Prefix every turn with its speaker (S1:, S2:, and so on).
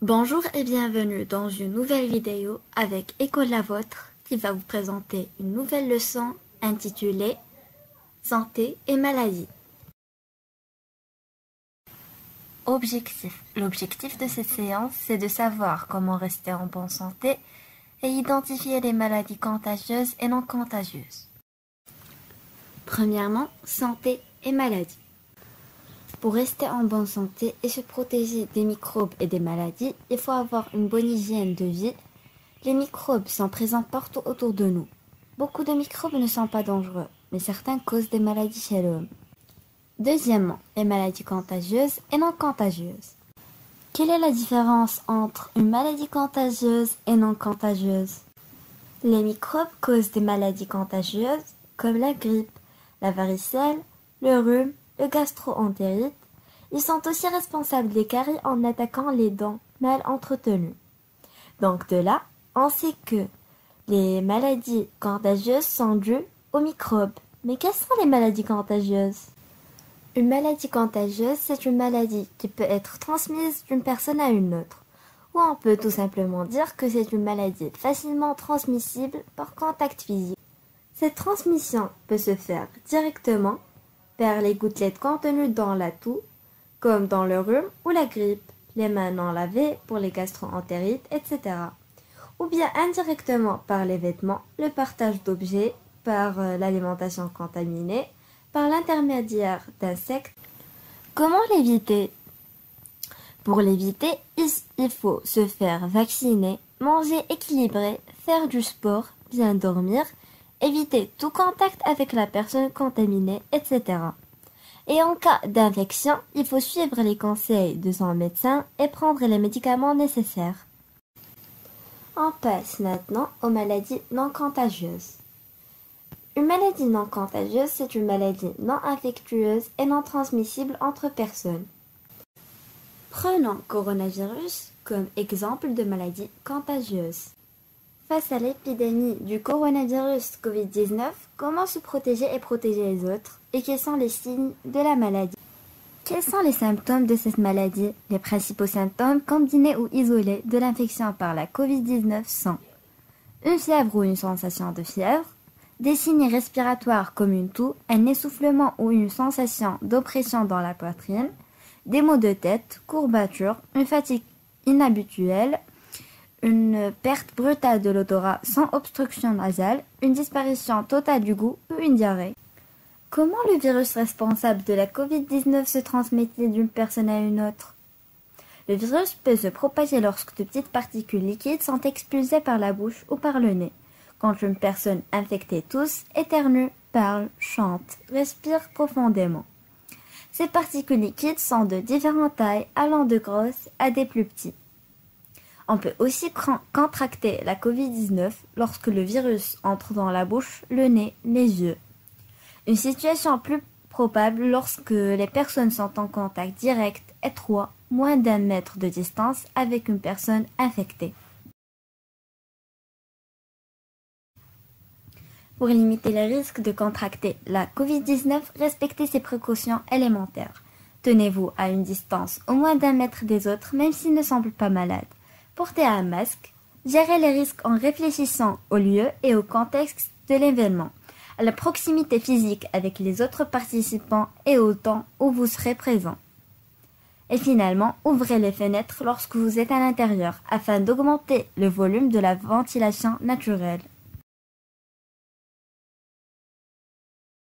S1: Bonjour et bienvenue dans une nouvelle vidéo avec École la vôtre qui va vous présenter une nouvelle leçon intitulée Santé et maladie. Objectif. L'objectif de cette séance, c'est de savoir comment rester en bonne santé et identifier les maladies contagieuses et non contagieuses. Premièrement, santé et maladie. Pour rester en bonne santé et se protéger des microbes et des maladies, il faut avoir une bonne hygiène de vie. Les microbes sont présents partout autour de nous. Beaucoup de microbes ne sont pas dangereux, mais certains causent des maladies chez l'homme. Deuxièmement, les maladies contagieuses et non contagieuses. Quelle est la différence entre une maladie contagieuse et non contagieuse? Les microbes causent des maladies contagieuses comme la grippe, la varicelle, le rhume, le gastro-entérite. Ils sont aussi responsables des caries en attaquant les dents mal entretenues. Donc de là, on sait que les maladies contagieuses sont dues aux microbes. Mais quelles sont les maladies contagieuses? Une maladie contagieuse, c'est une maladie qui peut être transmise d'une personne à une autre. Ou on peut tout simplement dire que c'est une maladie facilement transmissible par contact physique. Cette transmission peut se faire directement par les gouttelettes contenues dans la toux, comme dans le rhume ou la grippe, les mains non lavées pour les gastro-entérites, etc. Ou bien indirectement par les vêtements, le partage d'objets, par l'alimentation contaminée, par l'intermédiaire d'insectes. Comment l'éviter? Pour l'éviter, il faut se faire vacciner, manger équilibré, faire du sport, bien dormir, éviter tout contact avec la personne contaminée, etc. Et en cas d'infection, il faut suivre les conseils de son médecin et prendre les médicaments nécessaires. On passe maintenant aux maladies non contagieuses. Une maladie non contagieuse, c'est une maladie non infectieuse et non transmissible entre personnes. Prenons coronavirus comme exemple de maladie contagieuse. Face à l'épidémie du coronavirus Covid-19, comment se protéger et protéger les autres? Et quels sont les signes de la maladie? Quels sont les symptômes de cette maladie? Les principaux symptômes combinés ou isolés de l'infection par la Covid-19 sont une fièvre ou une sensation de fièvre, des signes respiratoires comme une toux, un essoufflement ou une sensation d'oppression dans la poitrine, des maux de tête, courbatures, une fatigue inhabituelle, une perte brutale de l'odorat sans obstruction nasale, une disparition totale du goût ou une diarrhée. Comment le virus responsable de la Covid-19 se transmet-il d'une personne à une autre? Le virus peut se propager lorsque de petites particules liquides sont expulsées par la bouche ou par le nez, quand une personne infectée tousse, éternue, parle, chante, respire profondément. Ces particules liquides sont de différentes tailles, allant de grosses à des plus petits. On peut aussi contracter la Covid-19 lorsque le virus entre dans la bouche, le nez, les yeux. Une situation plus probable lorsque les personnes sont en contact direct, étroit, moins d'1 mètre de distance avec une personne infectée. Pour limiter les risques de contracter la Covid-19, respectez ces précautions élémentaires. Tenez-vous à une distance au moins d'1 mètre des autres, même s'ils ne semblent pas malades. Portez un masque. Gérez les risques en réfléchissant au lieu et au contexte de l'événement, à la proximité physique avec les autres participants et au temps où vous serez présent. Et finalement, ouvrez les fenêtres lorsque vous êtes à l'intérieur afin d'augmenter le volume de la ventilation naturelle.